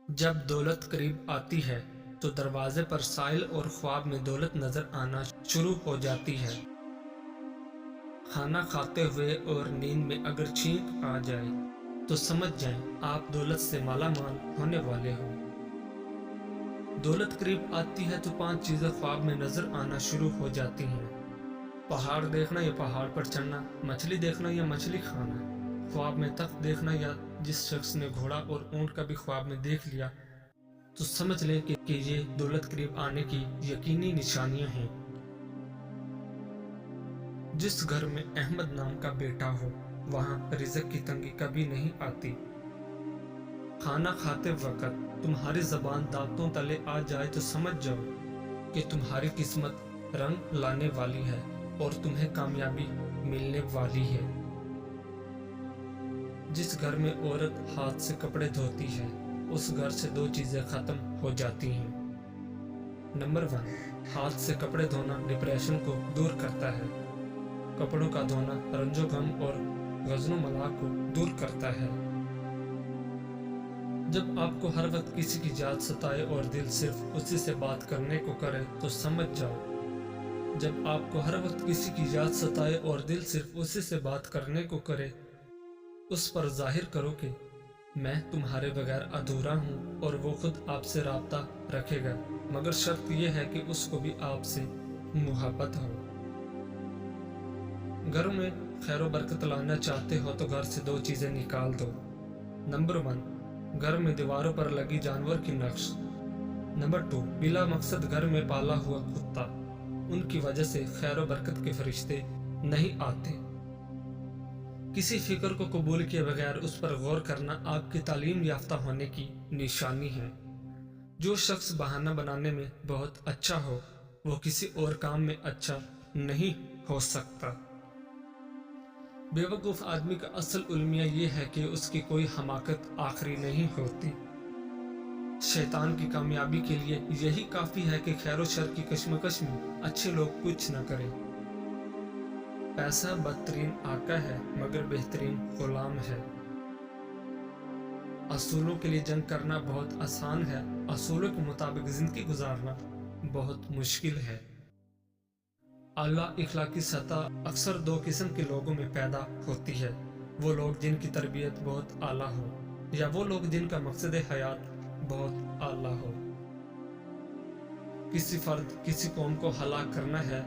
جب دولت قریب آتی ہے تو دروازے پر سائل اور خواب میں دولت نظر آنا شروع ہو جاتی ہے۔ کھانا کھاتے ہوئے اور نیند میں اگر چھینک آ جائے تو سمجھ جائیں آپ دولت سے مالا مال ہونے والے ہو۔ دولت قریب آتی ہے تو 5 چیزیں خواب میں نظر آنا شروع ہو جاتی ہیں۔ پہاڑ دیکھنا یا پہاڑ پر چڑھنا، مچھلی دیکھنا یا مچھلی کھانا، خواب میں تخت دیکھنا، یا جس شخص نے گھوڑا اور اونٹ کا بھی خواب میں دیکھ لیا تو سمجھ لیں کہ یہ دولت قریب آنے کی یقینی نشانیاں ہیں۔ جس گھر میں احمد نام کا بیٹا ہو وہاں رزق کی تنگی کبھی نہیں آتی۔ کھانا کھاتے وقت تمہاری زبان دانتوں تلے آ جائے تو سمجھ جاؤ کہ تمہاری قسمت رنگ لانے والی ہے اور تمہیں کامیابی ملنے والی ہے۔ جس گھر میں عورت ہاتھ سے کپڑے دھوتی ہے اس گھر سے 2 چیزیں ختم ہو جاتی ہیں۔ نمبر 1، ہاتھ سے کپڑے دھونا ڈپریشن کو دور کرتا ہے۔ کپڑوں کا دھونا رنج و غم اور غضن و ملال کو دور کرتا ہے۔ جب آپ کو ہر وقت کسی کی یاد ستائے اور دل صرف اسی سے بات کرنے کو کرے تو سمجھ جاؤ، جب آپ کو ہر وقت کسی کی یاد ستائے اور دل صرف اسی سے بات کرنے کو کرے، اس پر ظاہر کرو کہ میں تمہارے بغیر ادھورا ہوں اور وہ خود آپ سے رابطہ رکھے گا، مگر شرط یہ ہے کہ اس کو بھی آپ سے محبت ہو۔ گھر میں خیر و برکت لانا چاہتے ہو تو گھر سے 2 چیزیں نکال دو۔ نمبر 1، گھر میں دیواروں پر لگی جانور کی نقش۔ نمبر 2، بلا مقصد گھر میں پالا ہوا کتا، ان کی وجہ سے خیر و برکت کے فرشتے نہیں آتے۔ کسی فکر کو قبول کیے بغیر اس پر غور کرنا آپ کی تعلیم یافتہ ہونے کی نشانی ہے۔ جو شخص بہانہ بنانے میں بہت اچھا ہو وہ کسی اور کام میں اچھا نہیں ہو سکتا۔ بے وقوف آدمی کا اصل المیہ یہ ہے کہ اس کی کوئی حماقت آخری نہیں ہوتی۔ شیطان کی کامیابی کے لیے یہی کافی ہے کہ خیر و شر کی کشمکش میں اچھے لوگ کچھ نہ کریں۔ پیسہ بدترین آقا ہے مگر بہترین غلام ہے۔ اصولوں کے لیے جنگ کرنا بہت آسان ہے، اصولوں کے مطابق زندگی گزارنا بہت مشکل ہے۔ اعلیٰ اخلاقی سطح اکثر 2 قسم کے لوگوں میں پیدا ہوتی ہے، وہ لوگ جن کی تربیت بہت اعلیٰ ہو یا وہ لوگ جن کا مقصد حیات بہت اعلیٰ ہو۔ کسی فرد کسی قوم کو ہلاک کرنا ہے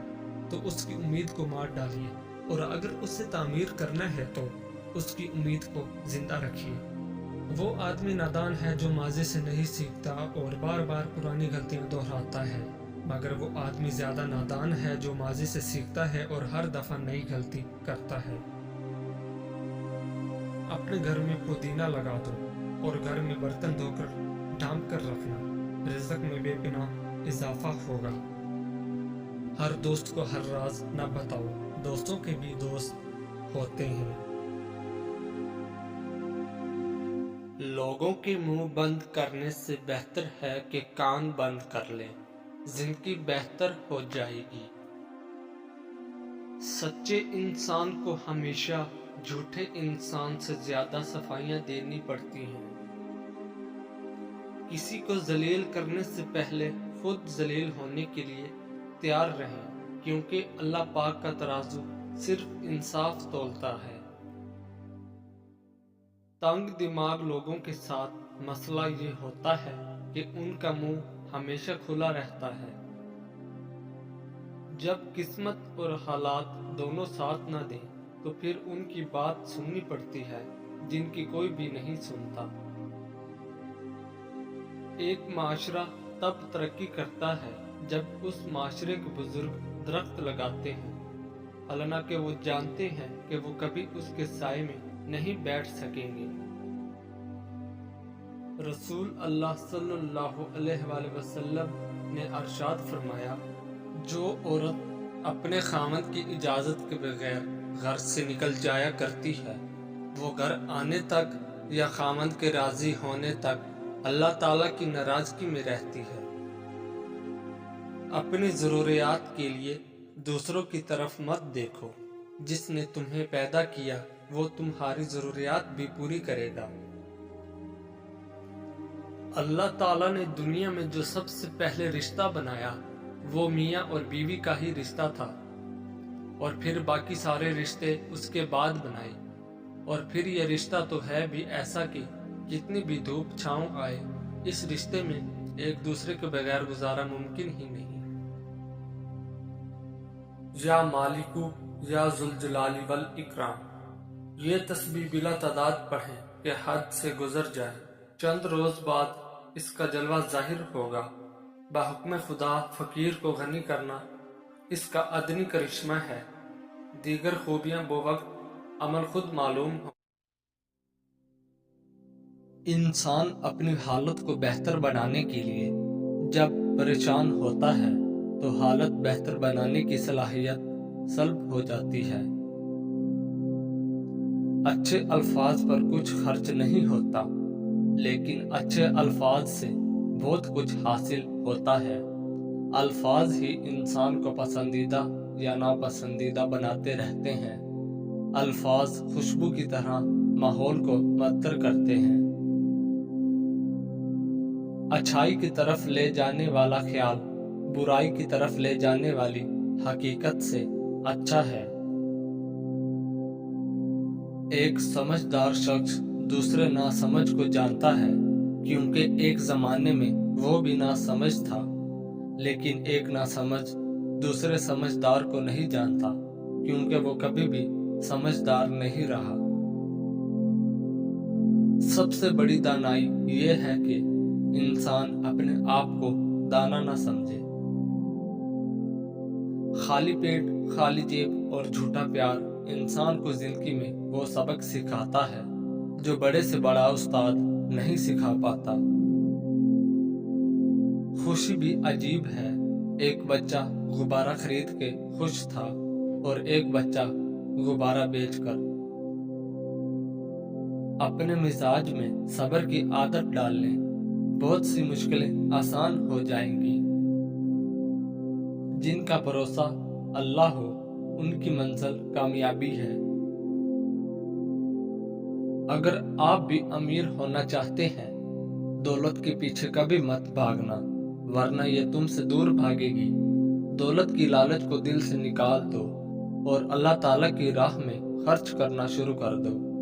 تو اس کی امید کو مار ڈالیے، اور اگر اسے تعمیر کرنا ہے تو اس کی امید کو زندہ رکھیے۔ وہ آدمی نادان ہے جو ماضی سے نہیں سیکھتا اور بار بار پرانی غلطیاں دہراتا ہے، مگر وہ آدمی زیادہ نادان ہے جو ماضی سے سیکھتا ہے اور ہر دفعہ نئی غلطی کرتا ہے۔ اپنے گھر میں پودینہ لگا دو اور گھر میں برتن دھو کر ڈھانپ کر رکھنا، رزق میں بے پناہ اضافہ ہوگا۔ ہر دوست کو ہر راز نہ بتاؤ، دوستوں کے بھی دوست ہوتے ہیں۔ لوگوں کے منہ بند کرنے سے بہتر ہے کہ کان بند کر لیں، زندگی بہتر ہو جائے گی۔ سچے انسان کو ہمیشہ جھوٹے انسان سے زیادہ صفائیاں دینی پڑتی ہیں۔ کسی کو ذلیل کرنے سے پہلے خود ذلیل ہونے کے لیے تیار رہیں، کیونکہ اللہ پاک کا ترازو صرف انصاف تولتا ہے۔ تنگ دماغ لوگوں کے ساتھ مسئلہ یہ ہوتا ہے کہ ان کا منہ ہمیشہ کھلا رہتا ہے۔ جب قسمت اور حالات دونوں ساتھ نہ دیں تو پھر ان کی بات سننی پڑتی ہے جن کی کوئی بھی نہیں سنتا۔ ایک معاشرہ تب ترقی کرتا ہے جب اس معاشرے کے بزرگ درخت لگاتے ہیں، حالانکہ وہ جانتے ہیں کہ وہ کبھی اس کے سائے میں نہیں بیٹھ سکیں گے۔ رسول اللہ صلی اللہ علیہ وآلہ وسلم نے ارشاد فرمایا، جو عورت اپنے خاوند کی اجازت کے بغیر گھر سے نکل جایا کرتی ہے وہ گھر آنے تک یا خاوند کے راضی ہونے تک اللہ تعالیٰ کی ناراضگی میں رہتی ہے۔ اپنی ضروریات کے لیے دوسروں کی طرف مت دیکھو، جس نے تمہیں پیدا کیا وہ تمہاری ضروریات بھی پوری کرے گا۔ اللہ تعالیٰ نے دنیا میں جو سب سے پہلے رشتہ بنایا وہ میاں اور بیوی کا ہی رشتہ تھا، اور پھر باقی سارے رشتے اس کے بعد بنائے۔ اور پھر یہ رشتہ تو ہے بھی ایسا کہ کتنی بھی دھوپ چھاؤں آئے، اس رشتے میں ایک دوسرے کے بغیر گزارا ممکن ہی نہیں۔ یا مالکو یا ذوالجلال والاکرام، یہ تسبیح بلا تعداد پڑھیں کہ حد سے گزر جائے۔ چند روز بعد اس کا جلوہ ظاہر ہوگا۔ بحکم خدا فقیر کو غنی کرنا اس کا ادنی کرشمہ ہے، دیگر خوبیاں بوقت عمل خود معلوم ہوں۔ انسان اپنی حالت کو بہتر بنانے کے لیے جب پریشان ہوتا ہے تو حالت بہتر بنانے کی صلاحیت سلب ہو جاتی ہے۔ اچھے الفاظ پر کچھ خرچ نہیں ہوتا، لیکن اچھے الفاظ سے بہت کچھ حاصل ہوتا ہے۔ الفاظ ہی انسان کو پسندیدہ یا ناپسندیدہ بناتے رہتے ہیں۔ الفاظ خوشبو کی طرح ماحول کو معطر کرتے ہیں۔ اچھائی کی طرف لے جانے والا خیال برائی کی طرف لے جانے والی حقیقت سے اچھا ہے۔ ایک سمجھدار شخص دوسرے ناسمجھ کو جانتا ہے، کیونکہ ایک زمانے میں وہ بھی ناسمجھ تھا، لیکن ایک ناسمجھ دوسرے سمجھدار کو نہیں جانتا، کیونکہ وہ کبھی بھی سمجھدار نہیں رہا۔ سب سے بڑی دانائی یہ ہے کہ انسان اپنے آپ کو دانا نہ سمجھے۔ خالی پیٹ، خالی جیب اور جھوٹا پیار انسان کو زندگی میں وہ سبق سکھاتا ہے جو بڑے سے بڑا استاد نہیں سکھا پاتا۔ خوشی بھی عجیب ہے۔ ایک بچہ غبارہ خرید کے خوش تھا اور ایک بچہ غبارہ بیچ کر۔ اپنے مزاج میں صبر کی عادت ڈال لیں، بہت سی مشکلیں آسان ہو جائیں گی۔ جن کا بھروسہ اللہ ہو ان کی منزل کامیابی ہے۔ اگر آپ بھی امیر ہونا چاہتے ہیں، دولت کے پیچھے کبھی مت بھاگنا، ورنہ یہ تم سے دور بھاگے گی۔ دولت کی لالچ کو دل سے نکال دو اور اللہ تعالیٰ کی راہ میں خرچ کرنا شروع کر دو۔